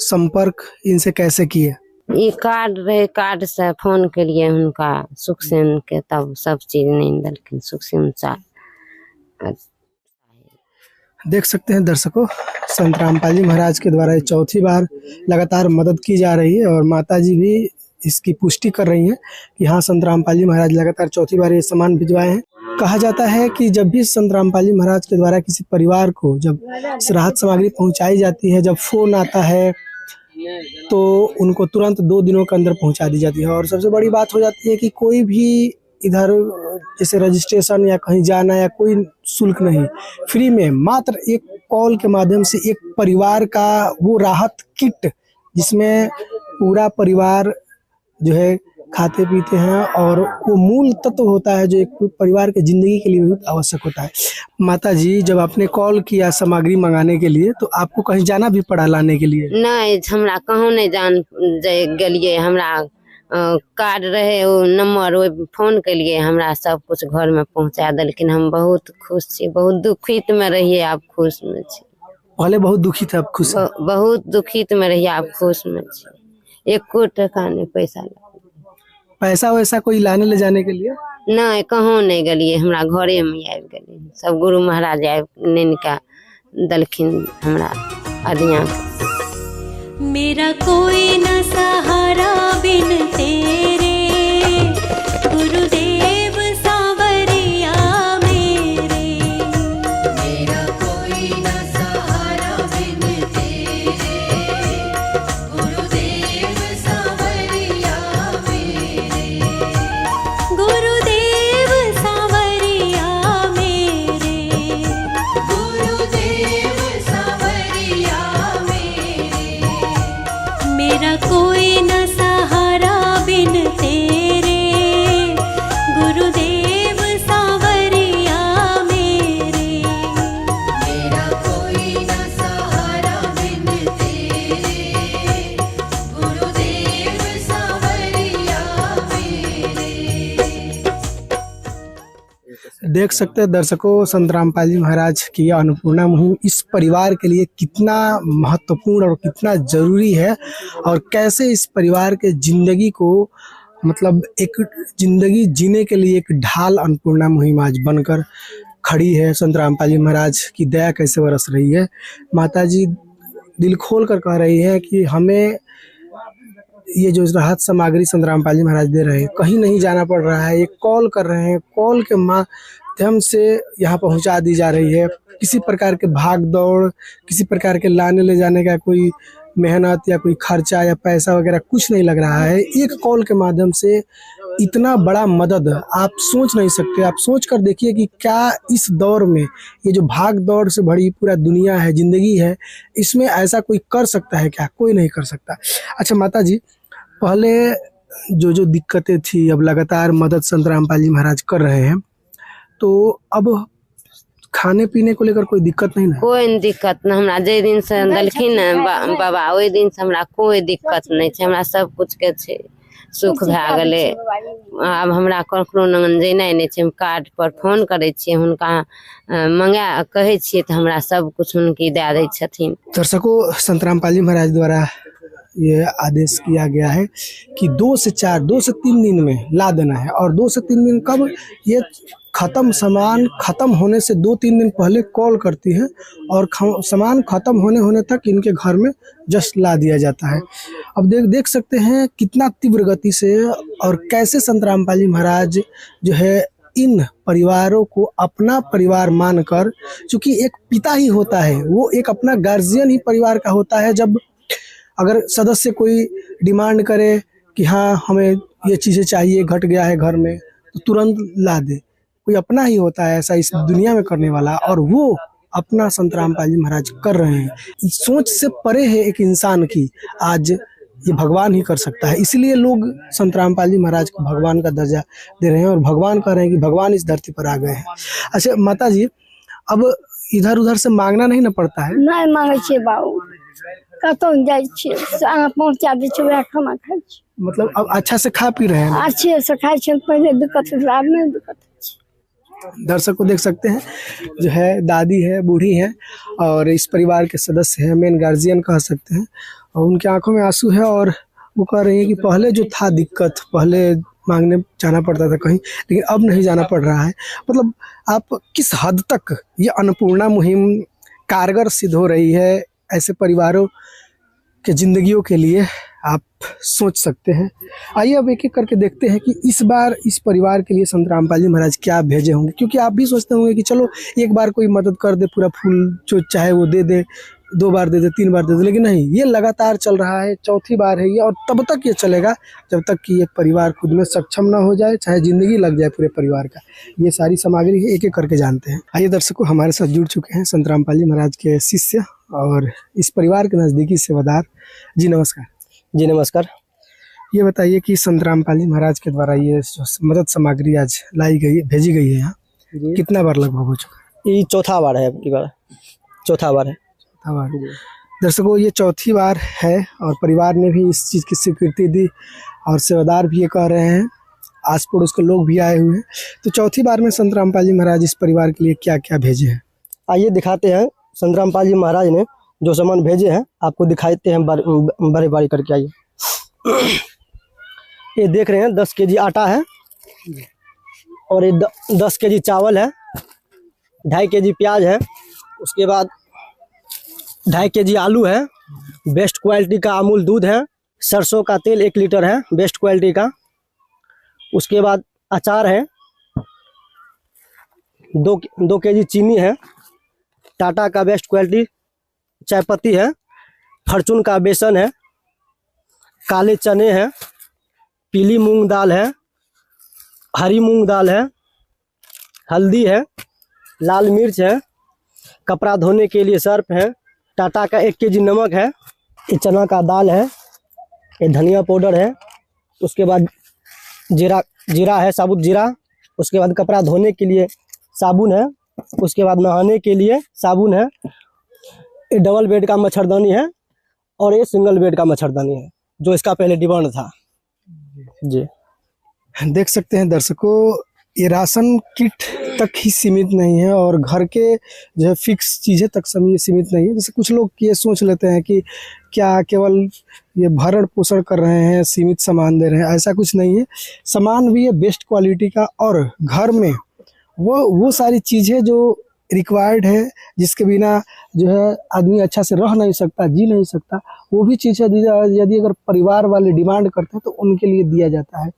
संपर्क इनसे कैसे किए? ये कार्ड रहे, कार्ड से फोन के लिए उनका सुखसेन के, तब सब चीज नहीं दलखिन सुखसेन चा। देख सकते हैं दर्शकों, संत रामपाल जी महाराज के द्वारा चौथी बार लगातार मदद की जा रही है, और माता जी भी इसकी पुष्टि कर रही हैं कि हाँ, संत रामपाल जी महाराज लगातार चौथी बार ये सामान भिजवाए हैं। कहा जाता है कि जब भी संत रामपाल जी महाराज के द्वारा किसी परिवार को जब राहत सामग्री पहुंचाई जाती है, जब फोन आता है तो उनको तुरंत 2 दिनों के अंदर पहुंचा दी जाती है। और सबसे बड़ी बात हो जाती है कि कोई भी इधर जैसे रजिस्ट्रेशन या कहीं जाना या कोई शुल्क नहीं, फ्री में मात्र एक कॉल के माध्यम से एक परिवार का वो राहत किट, जिसमें पूरा परिवार जो है खाते पीते हैं, और वो मूल तत्व होता है जो एक परिवार के जिंदगी के लिए बहुत आवश्यक होता है। माता जी, जब आपने कॉल किया सामग्री मंगाने के लिए, तो आपको कहीं जाना भी पड़ा लाने के लिए? नहीं, हमरा कहूँ नहीं जान गलिए। हमरा कार्ड रहे, वो नंबर, वो फोन के लिए हमरा सब कुछ घर में पहुंचा दिलखिन। हम बहुत खुश छी, बहुत दुखित में रहिए, आप खुश में छी। पहले बहुत दुखी थे, अब खुश? बहुत दुखित में रहिए, आप खुश में छी। 1 टका नहीं पैसा लगा। पैसा वैसा कोई लाने ले जाने के लिए? नहीं, कहूँ नहीं गलिए, हमरा घरे में आबि गेलिए। सब गुरु महाराज आनिका दलखिन हमरा अदिया। मेरा कोई न सहारा बिन तेरे, गुरुदेव सांवरिया मेरे। मेरा कोई न सहारा बिन तेरे, गुरुदेव सांवरिया मेरे। गुरुदेव सांवरिया मेरे, गुरुदेव सांवरिया मेरे। मेरा कोई न सहारा बिन तेरे, गुरुदेव सांवरिया मेरे। मेरा कोई न सहारा बिन तेरे, गुरुदेव सांवरिया मेरे। देख सकते हैं दर्शकों, संत रामपाल जी महाराज की यह अन्नपूर्णा मुहिम इस परिवार के लिए कितना महत्वपूर्ण और कितना जरूरी है, और कैसे इस परिवार के जिंदगी को मतलब एक जिंदगी जीने के लिए एक ढाल अन्नपूर्णा मुहिम आज बनकर खड़ी है। संत रामपाल जी महाराज की दया कैसे बरस रही है। माता जी दिल खोल कर कह रही है कि हमें ये जो राहत सामग्री संत रामपाल जी महाराज दे रहे हैं, कहीं नहीं जाना पड़ रहा है, ये कॉल कर रहे हैं, कॉल के माध्यम से यहाँ पहुँचा दी जा रही है। किसी प्रकार के भाग दौड़, किसी प्रकार के लाने ले जाने का कोई मेहनत या कोई खर्चा या पैसा वगैरह कुछ नहीं लग रहा है। एक कॉल के माध्यम से इतना बड़ा मदद आप सोच नहीं सकते। आप सोच कर देखिए कि क्या इस दौर में, ये जो भाग दौड़ से भरी पूरा दुनिया है, जिंदगी है, इसमें ऐसा कोई कर सकता है क्या? कोई नहीं कर सकता। अच्छा माता जी, पहले जो दिक्कतें थी, अब लगातार मदद संत रामपाल जी महाराज कर रहे हैं, तो अब खाने पीने को लेकर कोई दिक्कत नहीं ना? कोई दिक्कत नहीं, हमरा जे दिन से दलखिन बाबा ओहि दिन से हमरा कोई दिक्कत नहीं है। हमरा सब कुछ के छै सुख भए गेलै। अब हमरा ककरो लग जेनाइ नहीं छै। हम कार्ड पर फोन करै छियै, हुनका मंगा कहै छियै तऽ हमरा सब कुछ हुनकी दे दै छथिन। दर्शकों, संत रामपाल जी महाराज द्वारा ये आदेश किया गया है कि 2 से 3 दिन में ला देना है। और 2 से 3 दिन कब? ये सामान खत्म होने से 2-3 दिन पहले कॉल करती है और सामान खत्म होने तक इनके घर में जस्ट ला दिया जाता है। अब देख सकते हैं कितना तीव्र गति से और कैसे संत रामपाल जी महाराज जो है इन परिवारों को अपना परिवार मानकर, चूँकि एक पिता ही होता है, वो एक अपना गार्जियन ही परिवार का होता है। जब अगर सदस्य कोई डिमांड करे कि हाँ हमें ये चीज़ें चाहिए, घट गया है घर में, तो तुरंत ला दे, कोई अपना ही होता है ऐसा इस दुनिया में करने वाला, और वो अपना संत रामपाल जी महाराज कर रहे हैं। सोच से परे है एक इंसान की, आज ये भगवान ही कर सकता है। इसलिए लोग संत रामपाल जी महाराज को भगवान का दर्जा दे रहे हैं और भगवान कह रहे हैं कि भगवान इस धरती पर आ गए हैं। अच्छा माता जी, अब इधर उधर से मांगना नहीं ना पड़ता है? नहीं मांगे छे बाबू, कतौ जाय छे पहुंचा दे छे, वह खाना खाय छे। मतलब अब अच्छा से खा पी रहे हैं? अच्छे से खाय छे, पहले दिक्कत है, अब नहीं दिक्कत। दर्शक को देख सकते हैं, जो है दादी है, बूढ़ी है और इस परिवार के सदस्य हैं, मेन गार्जियन कह सकते हैं, और उनके आंखों में आंसू है और वो कह रही है कि पहले जो था दिक्कत, पहले मांगने जाना पड़ता था कहीं, लेकिन अब नहीं जाना पड़ रहा है। मतलब आप किस हद तक ये अन्नपूर्णा मुहिम कारगर सिद्ध हो रही है ऐसे परिवारों के जिंदगियों के लिए, आप सोच सकते हैं। आइए अब एक एक करके देखते हैं कि इस बार इस परिवार के लिए संत रामपाल जी महाराज क्या भेजे होंगे, क्योंकि आप भी सोचते होंगे कि चलो एक बार कोई मदद कर दे, पूरा फूल जो चाहे वो दे दे, 2 बार दे दे, 3 बार दे दे, लेकिन नहीं, ये लगातार चल रहा है, 4थी बार है ये, और तब तक ये चलेगा जब तक कि ये परिवार खुद में सक्षम ना हो जाए, चाहे जिंदगी लग जाए पूरे परिवार का। ये सारी सामग्री है, एक एक करके जानते हैं। आइए दर्शकों, हमारे साथ जुड़ चुके हैं संत रामपाल जी महाराज के शिष्य और इस परिवार के नज़दीकी सेवादार जी। नमस्कार। जी नमस्कार। ये बताइए कि संत रामपाल जी महाराज के द्वारा ये जो मदद सामग्री आज लाई गई, भेजी गई है यहाँ, कितना बार लगभग हो चुका है? ये 4था बार है, अब की बार 4था बार है। दर्शकों, ये 4थी बार है और परिवार ने भी इस चीज़ की स्वीकृति दी और सेवादार भी ये कह रहे हैं, आस पड़ोस के लोग भी आए हुए हैं। तो 4थी बार में संत रामपाल जी महाराज इस परिवार के लिए क्या क्या भेजे हैं, आइए दिखाते हैं। संत रामपाल जी महाराज ने जो सामान भेजे हैं आपको दिखाते हैं, बड़े करके। आइए ये देख रहे हैं 10 केजी आटा है और ये 10 केजी चावल है, 2.5 केजी प्याज है, उसके बाद 2.5 केजी आलू है, बेस्ट क्वालिटी का अमूल दूध है, सरसों का तेल 1 लीटर है बेस्ट क्वालिटी का, उसके बाद अचार है, 2 केजी चीनी है, टाटा का बेस्ट क्वालिटी चाय पत्ती है, फॉर्चून का बेसन है, काले चने हैं, पीली मूंग दाल है, हरी मूंग दाल है, हल्दी है, लाल मिर्च है, कपड़ा धोने के लिए सर्फ है, टाटा का 1 केजी नमक है, ये चना का दाल है, ये धनिया पाउडर है, उसके बाद जीरा है, साबुत जीरा, उसके बाद कपड़ा धोने के लिए साबुन है, उसके बाद नहाने के लिए साबुन है, ये डबल बेड का मच्छरदानी है और ये सिंगल बेड का मच्छरदानी है जो इसका पहले डिमांड था जी। देख सकते हैं दर्शकों, ये राशन किट तक ही सीमित नहीं है और घर के जो है फिक्स चीज़ें तक सीमित नहीं है। जैसे कुछ लोग ये सोच लेते हैं कि क्या केवल ये भरण पोषण कर रहे हैं, सीमित सामान दे रहे हैं, ऐसा कुछ नहीं है। सामान भी है बेस्ट क्वालिटी का और घर में वो सारी चीज़ें जो रिक्वायर्ड है, जिसके बिना जो है आदमी अच्छा से रह नहीं सकता, जी नहीं सकता, वो भी चीज़ें यदि अगर परिवार वाले डिमांड करते हैं तो उनके लिए दिया जाता है।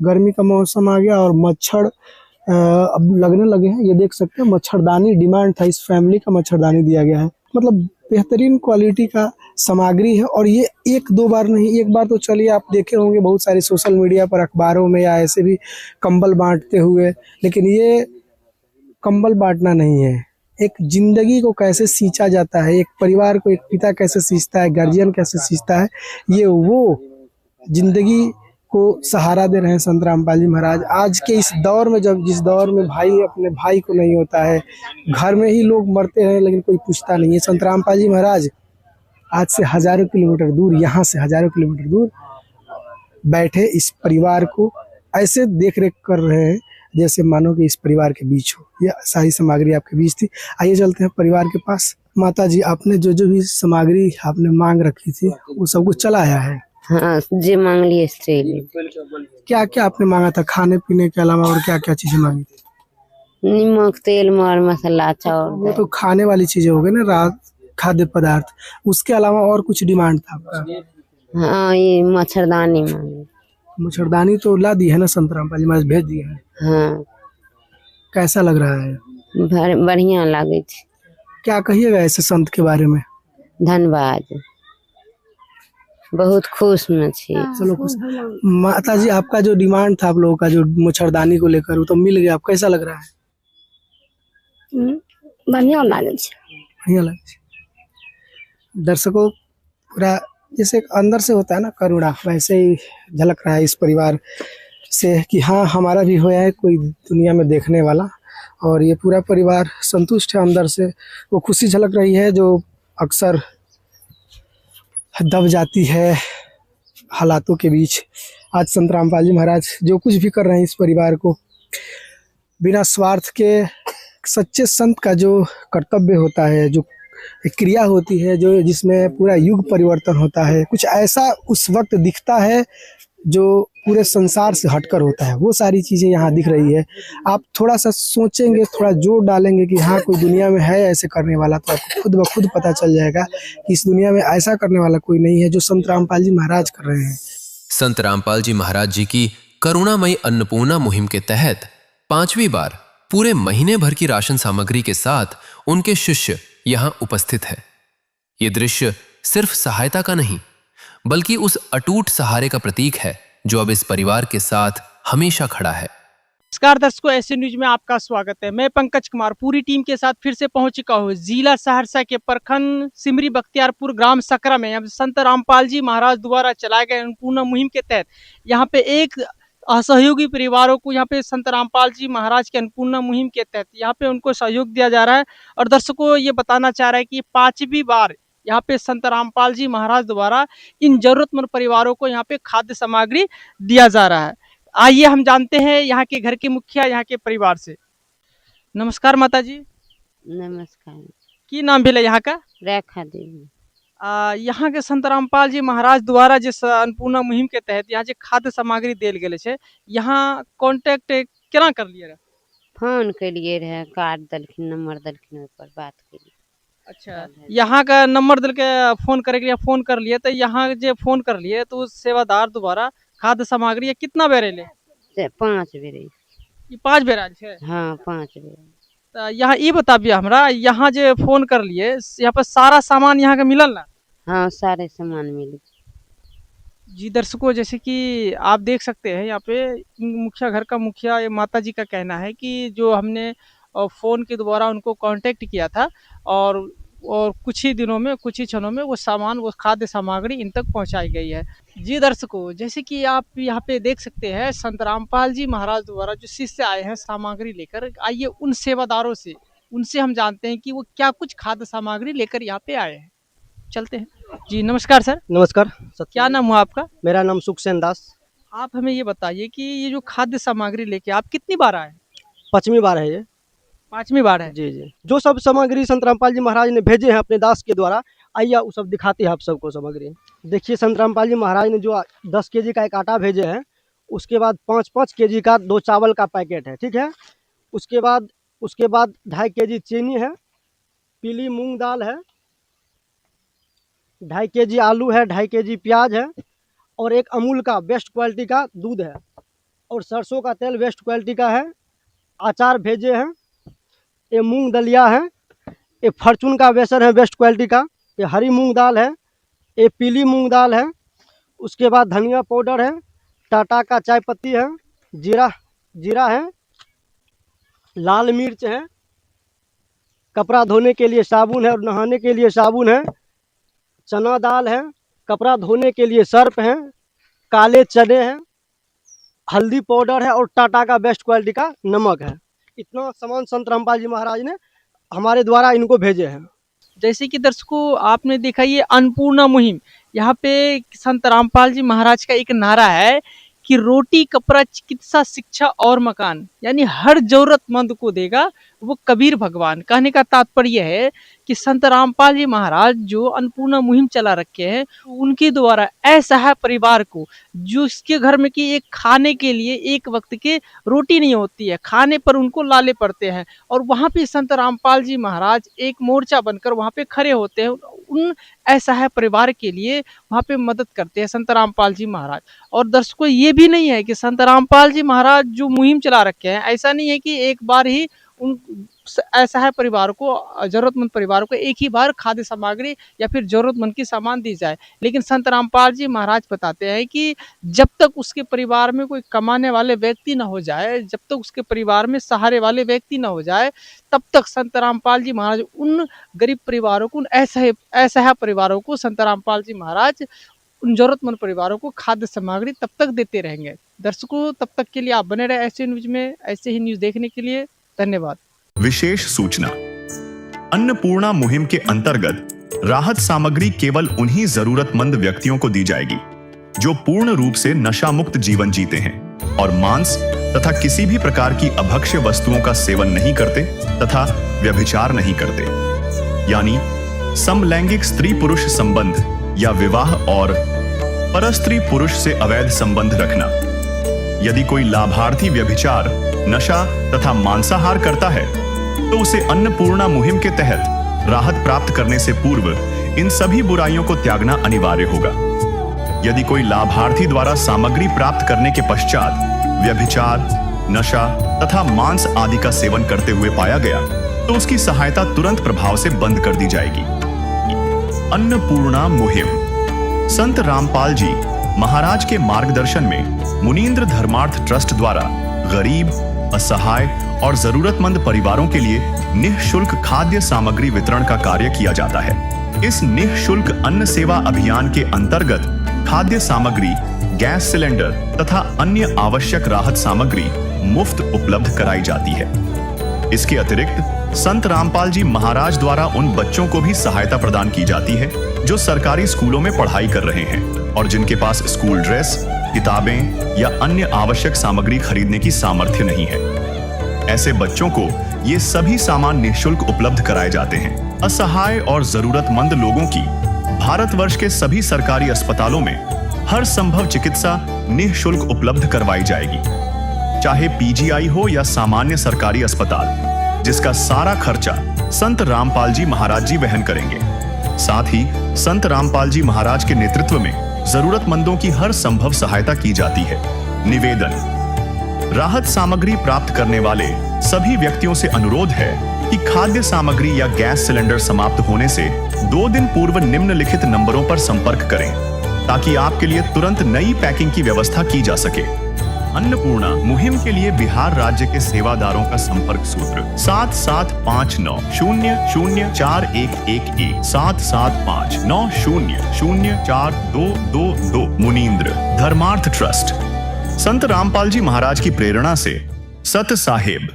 गर्मी का मौसम आ गया और मच्छर अब लगने लगे हैं। ये देख सकते हैं मच्छरदानी डिमांड था, इस फैमिली का मच्छरदानी दिया गया है। मतलब बेहतरीन क्वालिटी का सामग्री है और ये 1-2 बार नहीं, एक बार तो चलिए आप देखे होंगे बहुत सारे सोशल मीडिया पर, अखबारों में या ऐसे भी कंबल बांटते हुए, लेकिन ये कंबल बांटना नहीं है, एक जिंदगी को कैसे सींचा जाता है, एक परिवार को एक पिता कैसे सींचता है, गार्जियन कैसे सींचता है, ये वो जिंदगी को सहारा दे रहे हैं संत रामपाल जी महाराज। आज के इस दौर में, जब जिस दौर में भाई अपने भाई को नहीं होता है, घर में ही लोग मरते हैं लेकिन कोई पूछता नहीं है, संत रामपाल जी महाराज आज से हजारों किलोमीटर दूर, यहाँ से हजारों किलोमीटर दूर बैठे इस परिवार को ऐसे देख रेख कर रहे हैं जैसे मानो कि इस परिवार के बीच हो। यह सारी सामग्री आपके बीच थी। आइए चलते हैं परिवार के पास। माता जी, आपने जो जो भी सामग्री आपने मांग रखी थी वो सब कुछ चला आया है? हाँ, जे मांग लिए क्या क्या आपने मांगा था खाने पीने के अलावा, और क्या क्या चीजें मांगी थी? नमक, तेल, मर मसाला, चावल। वो तो खाने वाली चीजें हो गई ना, रात खाद्य पदार्थ। उसके अलावा और कुछ डिमांड था आपका? हाँ, ये मच्छरदानी मांगी। मच्छरदानी तो ला दी है ना, संत रामपाल जी महाराज भेज दिया है। हाँ। कैसा लग रहा है? बढ़िया लगे थी। क्या कहिएगा ऐसे संत के बारे में? धन्यवाद, बहुत खुश में थी। चलो खुश। माता जी, आपका जो डिमांड था आप लोगों का, जो मच्छरदानी को लेकर, वो तो मिल गया। आप कैसा लग रहा है? बढ़िया लगे, बढ़िया लगे। दर्शकों, पूरा जैसे एक अंदर से होता है ना करुणा, वैसे ही झलक रहा है इस परिवार से कि हाँ, हमारा भी होया है कोई दुनिया में देखने वाला, और ये पूरा परिवार संतुष्ट है अंदर से। वो खुशी झलक रही है जो अक्सर दब जाती है हालातों के बीच। आज संत रामपाल जी महाराज जो कुछ भी कर रहे हैं इस परिवार को, बिना स्वार्थ के, सच्चे संत का जो कर्तव्य होता है, जो एक क्रिया होती है, जो जिसमें पूरा युग परिवर्तन होता है, कुछ ऐसा उस वक्त दिखता है जो पूरे संसार से हटकर होता है। वो सारी चीज़ें यहाँ दिख रही है। आप थोड़ा सा सोचेंगे, थोड़ा जोर डालेंगे कि हाँ, कोई दुनिया में है ऐसे करने वाला, तो आपको खुद ब खुद पता चल जाएगा कि इस दुनिया में ऐसा करने वाला कोई नहीं है जो संत रामपाल जी महाराज कर रहे हैं। संत रामपाल जी महाराज जी की करुणामयी अन्नपूर्णा मुहिम के तहत 5वीं बार पूरे महीने भर की राशन सामग्री के साथ उनके शिष्य यहाँ उपस्थित है। ये दृश्य सिर्फ सहायता का नहीं, बल्कि उस अटूट सहारे का प्रतीक है जो अब इस परिवार के साथ हमेशा खड़ा है। नमस्कार दर्शकों, ऐसे न्यूज में आपका स्वागत है। मैं पंकज कुमार पूरी टीम के साथ फिर से पहुंच चुका हूँ जिला सहरसा के प्रखंड सिमरी बख्तियारपुर ग्राम सकरा में। यहाँ संत रामपाल जी महाराज द्वारा चलाए गए अन्नपूर्णा मुहिम के तहत यहाँ पे एक असहयोगी परिवारों को यहाँ पे संत रामपाल जी महाराज के अन्नपूर्णा मुहिम के तहत यहाँ पे उनको सहयोग दिया जा रहा है। और दर्शकों ये बताना चाह रहा है कि 5वीं बार यहाँ पे संत रामपाल जी महाराज द्वारा इन जरूरतमंद परिवारों को यहाँ पे खाद्य सामग्री दिया जा रहा है। आइए हम जानते हैं यहाँ के घर के मुखिया यहाँ के परिवार से। नमस्कार माता जी। नमस्कार। की नाम भेले यहाँ का? रेखा देवी। यहाँ के संत रामपाल जी महाराज द्वारा जिस अन्नपूर्णा मुहिम के तहत यहाँ जे खाद्य सामग्री देल गेल छे, यहाँ कांटेक्ट केना कर लिए रहे? फोन के लिए रहे, कार्ड दलखिन, नंबर दलखिन, ओहि पर बात केलिए। अच्छा, यहाँ का नंबर दिल के फोन करे के लिए फोन कर लिए, तो यहाँ जे फोन कर लिए तो उस सेवादार द्वारा खाद्य सामग्री ये कितना बेर अले? 5 बेर। ये 5 बेर आयल छे? हाँ 5 बेर। तो यहाँ ये बताबिए हमरा, यहाँ जे फोन कर लिए यहाँ पर सारा सामान यहाँ के मिलल ना? हाँ सारे सामान मिले। जी दर्शकों, जैसे कि आप देख सकते हैं यहाँ पे मुखिया, घर का मुखिया माता जी का कहना है कि जो हमने फ़ोन के द्वारा उनको कांटेक्ट किया था और कुछ ही दिनों में, कुछ ही क्षणों में वो सामान, वो खाद्य सामग्री इन तक पहुंचाई गई है। जी दर्शकों, जैसे कि आप यहाँ पे देख सकते हैं संत रामपाल जी महाराज द्वारा जो शिष्य आए हैं सामग्री लेकर, आइए उन सेवादारों से, उनसे हम जानते हैं कि वो क्या कुछ खाद्य सामग्री लेकर यहाँ पे आए हैं। चलते हैं। जी नमस्कार सर। नमस्कार। क्या नाम हुआ आपका? मेरा नाम सुखसेन दास। आप हमें ये बताइए कि ये जो खाद्य सामग्री लेके आप कितनी बार आए? 5वीं बार है ये। 5वीं बार है? जी जी। जो सब सामग्री संत रामपाल जी महाराज ने भेजे हैं अपने दास के द्वारा, आइए वो सब दिखाते हैं आप सबको सामग्री। देखिए संत रामपाल जी महाराज ने जो 10 केजी का एक आटा भेजे हैं, उसके बाद 5-5 केजी का 2 चावल का पैकेट है, ठीक है। उसके बाद 2.5 केजी चीनी है, पीली मूंग दाल है, 2.5 केजी आलू है, 2.5 केजी प्याज है और एक अमूल का बेस्ट क्वालिटी का दूध है और सरसों का तेल बेस्ट क्वालिटी का है। अचार भेजे हैं, ये मूंग दलिया है, ये फॉर्चून का बेसन है बेस्ट क्वालिटी का, ये हरी मूंग दाल है, ये पीली मूंग दाल है। उसके बाद धनिया पाउडर है, टाटा का चाय पत्ती है, जीरा है, लाल मिर्च है, कपड़ा धोने के लिए साबुन है और नहाने के लिए साबुन है, चना दाल है, कपड़ा धोने के लिए सर्फ है, काले चने हैं, हल्दी पाउडर है और टाटा का बेस्ट क्वालिटी का नमक है। इतना सामान संत रामपाल जी महाराज ने हमारे द्वारा इनको भेजे हैं। जैसे कि दर्शकों आपने देखा ये अन्नपूर्णा मुहिम, यहाँ पे संत रामपाल जी महाराज का एक नारा है कि रोटी, कपड़ा, चिकित्सा, शिक्षा और मकान, यानी हर जरूरतमंद को देगा वो कबीर भगवान। कहने का तात्पर्य है कि संत रामपाल जी महाराज जो अन्नपूर्णा मुहिम चला रखे हैं, उनके द्वारा असहाय परिवार को, जो इसके घर में कि एक खाने के लिए एक वक्त के रोटी नहीं होती है, खाने पर उनको लाले पड़ते हैं, और वहाँ पे संत रामपाल जी महाराज एक मोर्चा बनकर वहाँ पे खड़े होते हैं, उन असहाय परिवार के लिए वहाँ पे मदद करते हैं संत रामपाल जी महाराज। और दर्शकों ये भी नहीं है कि संत रामपाल जी महाराज जो मुहिम चला रखे हैं, ऐसा नहीं है कि एक बार ही उन असहाय परिवारों को, जरूरतमंद परिवारों को एक ही बार खाद्य सामग्री या फिर जरूरतमंद की सामान दी जाए, लेकिन संत रामपाल जी महाराज बताते हैं कि जब तक उसके परिवार में कोई कमाने वाले व्यक्ति ना हो जाए, जब तक उसके परिवार में सहारे वाले व्यक्ति ना हो जाए, तब तक संत रामपाल जी महाराज उन गरीब परिवारों को, उन असहाय परिवारों को संत रामपाल जी महाराज उन जरूरतमंद परिवारों को खाद्य सामग्री तब तक देते रहेंगे। दर्शकों तब तक के लिए आप बने रहे ऐसे न्यूज में। ऐसे ही न्यूज देखने के लिए धन्यवाद। विशेष सूचना, अन्नपूर्णा मुहिम के अंतर्गत राहत सामग्री केवल उन्हीं जरूरतमंद व्यक्तियों को दी जाएगी जो पूर्ण रूप से नशा मुक्त जीवन जीते हैं और मांस तथा किसी भी प्रकार की अभक्ष्य वस्तुओं का सेवन नहीं करते तथा व्यभिचार नहीं करते, यानी समलैंगिक स्त्री पुरुष संबंध या विवाह और परस्त्री पुरुष से अवैध संबंध रखना। यदि कोई लाभार्थी व्यभिचार, नशा तथा मांसाहार करता है तो उसे अन्नपूर्णा मुहिम के तहत राहत प्राप्त करने से पूर्व इन सभी बुराइयों को त्यागना अनिवार्य होगा। यदि कोई लाभार्थी द्वारा सामग्री प्राप्त करने के पश्चात व्यभिचार, नशा तथा मांस आदि का सेवन करते हुए पाया गया तो उसकी सहायता तुरंत प्रभाव से बंद कर दी जाएगी। अन्नपूर्णा मुहिम संत रामपाल जी महाराज के मार्गदर्शन में मुनीन्द्र धर्मार्थ ट्रस्ट द्वारा गरीब, असहाय और जरूरतमंद परिवारों के लिए निःशुल्क खाद्य सामग्री वितरण का कार्य किया जाता है। इस निःशुल्क अन्न सेवा अभियान के अंतर्गत खाद्य सामग्री, गैस सिलेंडर तथा अन्य आवश्यक राहत सामग्री मुफ्त उपलब्ध कराई जाती है। इसके अतिरिक्त संत रामपाल जी महाराज द्वारा उन बच्चों को भी सहायता प्रदान की जाती है जो सरकारी स्कूलों में पढ़ाई कर रहे हैं और जिनके पास स्कूल ड्रेस, किताबें या अन्य आवश्यक सामग्री खरीदने की सामर्थ्य नहीं है। ऐसे बच्चों को ये सभी सामान निःशुल्क उपलब्ध कराए जाते हैं। असहाय और जरूरतमंद लोगों की भारतवर्ष के सभी सरकारी अस्पतालों में हर संभव चिकित्सा निःशुल्क उपलब्ध करवाई जाएगी, चाहे पीजीआई हो या सामान्य सरकारी अस्पताल, जिसका सारा खर्चा संत रामपाल जी महाराज जी वहन करेंगे। साथ ही संत रामपाल जी महाराज के नेतृत्व में जरूरतमंदों की हर संभव सहायता की जाती है। निवेदन: राहत सामग्री प्राप्त करने वाले सभी व्यक्तियों से अनुरोध है कि खाद्य सामग्री या गैस सिलेंडर समाप्त होने से 2 दिन पूर्व निम्नलिखित नंबरों पर संपर्क करें, ताकि आपके लिए तुरंत नई पैकिंग की व्यवस्था की जा सके। अन्नपूर्णा मुहिम के लिए बिहार राज्य के सेवादारों का संपर्क सूत्र 7759004211 7759004222। मुनींद्र धर्मार्थ ट्रस्ट। संत रामपाल जी महाराज की प्रेरणा से सत साहेब